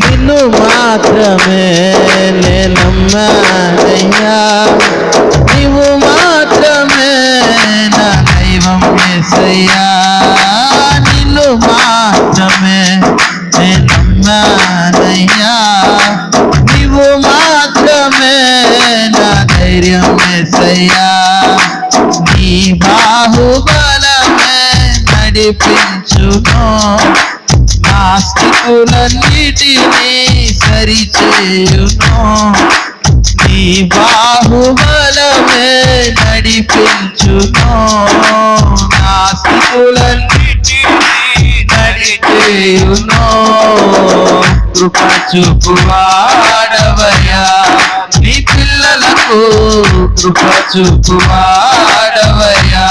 నిన్ను మాత్రమే నమ్మానయ్యా, నీవు మాత్రమే నా దైవం యేసయ్యా, నిన్ను మాత్రమే నమ్మానయ్యా, నీవు మాత్రమే నా ధైర్యం యేసయ్యా, నీ బాహుబలమే నడిపించును, నా స్థితులన్నిటినీ సరిచేయును, నీ బాహుబలమే నడిపించును, నా స్థితులన్నిటినీ నడిచేయును, కృప చూపువాడవయ్యా నీ పిల్లలకు, కృప చూపువాడవయ్యా,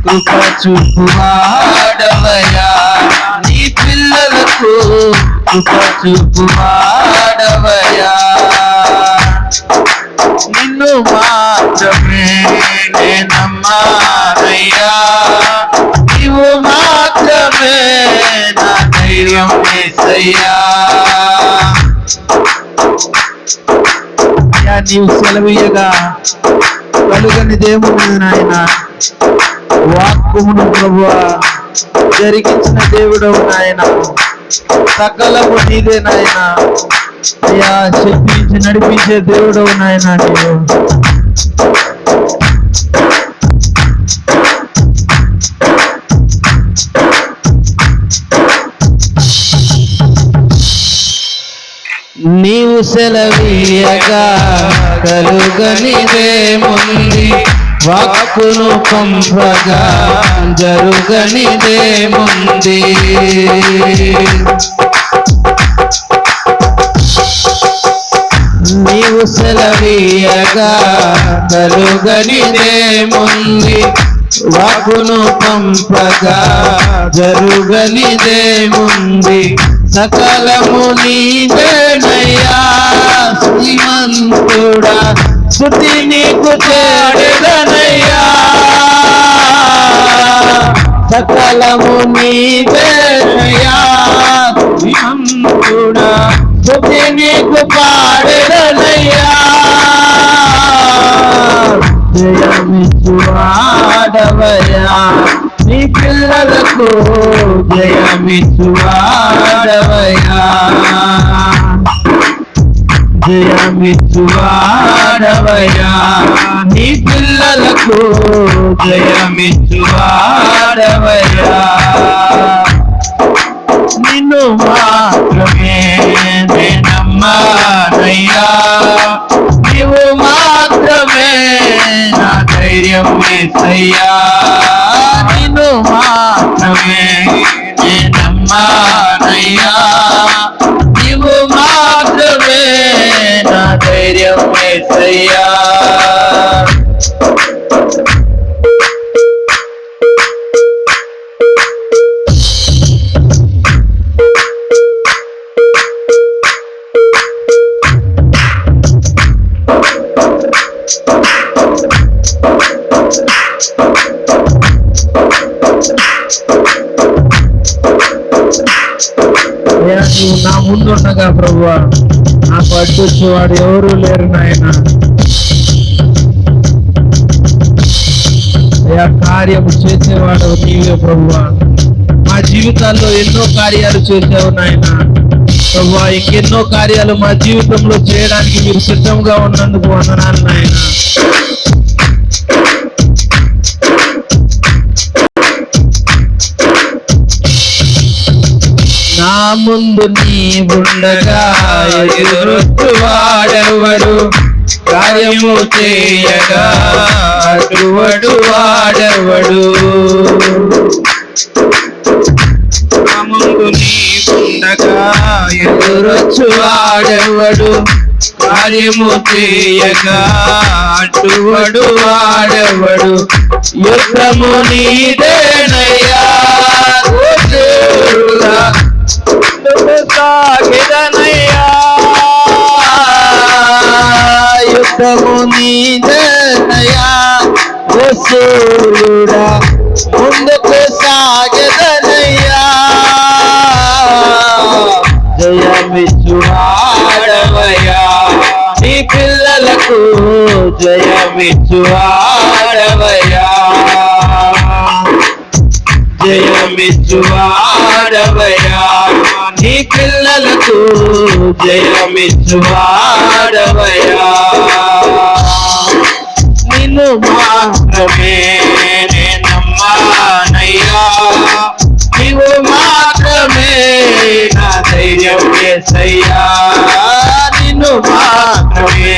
కృప చూపువాడవయ్యా నీ పిల్లలకు, కృప చూపువాడవయ్యా, నిన్ను మాత్రమే నమ్మానయ్యా, నీవు మాత్రమే నా ధైర్యం యేసయ్యా, నీవు సెలవీయగా కలుగని దేవుడు నాయన, వాక్కుమును ప్రభువా జరిగించిన దేవుడవు నాయన, సకలము నీదే నాయన, అయ్యా చెప్పించి నడిపించే దేవుడవు నాయన, నీవు నీవు సెలవీయగా కలుగనిదేముంది, వాక్కును పంపగా జరుగనిదేముంది, నీవు సెలవీయగా కలుగనిదేముంది, వాక్కును పంపగా జరుగనిదేముంది, సకలము నీవేనయ్యా శ్రీమంతుడా, స్తుతి నీకు చేడెదనయ్యా, సకలము నీవేనయ్యా శ్రీమంతుడా, స్తుతి నీకు పాడెదనయ్యా, జయమిచ్చువాడవయ్యా నీ పిల్లలకు, జయమిచ్చువాడవయ్యా, జయమిచ్చువాడవయ్యా నీ పిల్లలకు, జయమిచ్చువాడవయ్యా, నిన్ను మాత్రమే నమ్మానయ్యా, నీవు మాత్రమే నా ధైర్యం యేసయ్యా, నిన్ను మాత్రమే నమ్మానయ్యా, నీవు మాత్రమే నా ధైర్యం యేసయ్యా, నీవు నా ముందుండగా ప్రభువా నాకు అడ్డొచ్చేవాడు ఎవరూ లేరు నాయన, కార్యము చేసేవాడు నీవే ప్రభువా, మా జీవితాల్లో ఎన్నో కార్యాలు చేసావు నాయన ప్రభువా, ఇంకెన్నో కార్యాలు మా జీవితంలో చేయడానికి మీరు సిద్ధంగా ఉన్నందుకు వందనాలు నాయన, నా ముందు నీవుండగా ఎదురొచ్చువాడెవడు, కార్యము చేయగా అటువడు వాడెవడు, నా ముందు నీవుండగా ఎదురొచ్చువాడెవడు, కార్యము చేయగా అటువడు వాడెవడు, యుద్ధము నీదేనయ్యా సాగిదనయ్యా, యుద్ధము నీదేనయ్యా సూర్యుడా, ముందుకు సాగిదనయ్యా, పిల్లలకు జయమిచ్చువాడవయ్యా, జయమిచ్చువాడవయ్యా, నీ పిల్లలకు జయమిచ్చువాడవయ్యా. నిన్ను మాత్రమే నే నమ్మానయ్యా, నీవు మాత్రమే నా ధైర్యం యేసయ్యా. నిన్ను మాత్రమే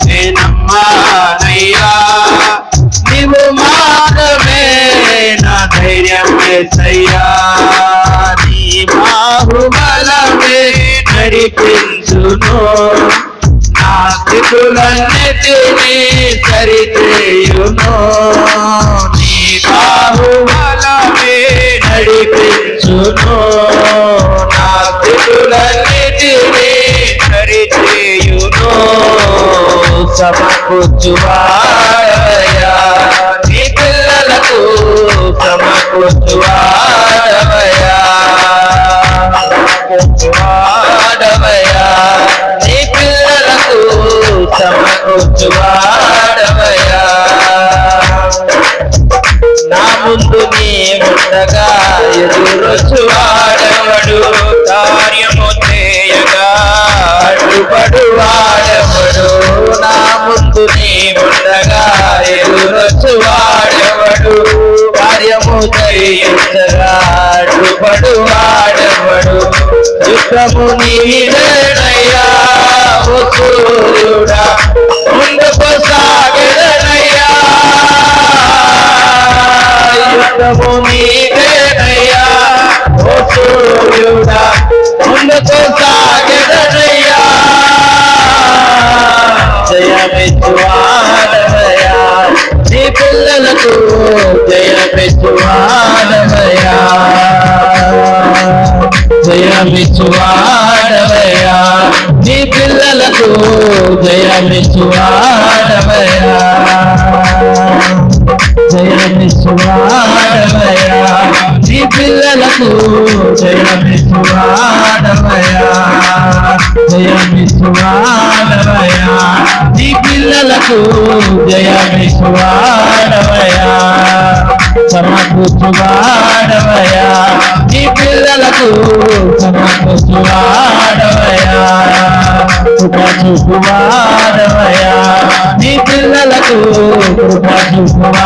నే నమ్మానయ్యా, నీవు మాత్రమే నా ధైర్యం యేసయ్యా. నీ బాహుబలమే నడిపించును, నా స్థితులన్నిటినీ సరిచేయును. నీ బాహుబలమే నడిపించును, నా స్థితులన్నిటినీ సరిచేయును. సమకూర్చువాడవయ్యా, నీ పిల్లలకు సమకూర్చువాడవయ్యా, సమకూర్చువాడవయ్యా, నీ పిల్లలకు సమకూర్చువాడవయ్యా. నా ముందు నీ ఉండగా ఎదురొచ్చువాడెవడు, కార్యము చేయగా అడ్డుపడువాడెవడు. నా ముందు నీ ఉండగా ఎదురొచ్చువాడెవడు, కార్యము చేయించగా అడ్డుపడువాడెవడు. యుద్ధము నీవేనయ్యా ఓ సూర్యుడా, ముందుకు సాగెదనయ్యా. యుద్ధము నీవేనయ్యా ఓ సూర్యుడా, ముందుకు సాగెదనయ్యా. జయమిచ్చువాడవయ్యా, నీ పిల్లలకు జయమిచ్చువాడవయ్యా, జయమిచ్చువాడవయ్యా, నీ పిల్లలకు జయమిచ్చువాడవయ్యా, జయమిచ్చువాడవయ్యా, నీ పిల్లలకు జయమిచ్చువాడవయ్యా, జయమిచ్చువాడవయ్యా, నీ పిల్లలకు జయమిచ్చువాడవయ్యా. సమకూర్చువాడవయ్యా, నీ పిల్లలకు సమకూర్చువాడవయ్యా, కృప చూపువాడవయ్యా, నీ పిల్లలకు కృప చూపువా.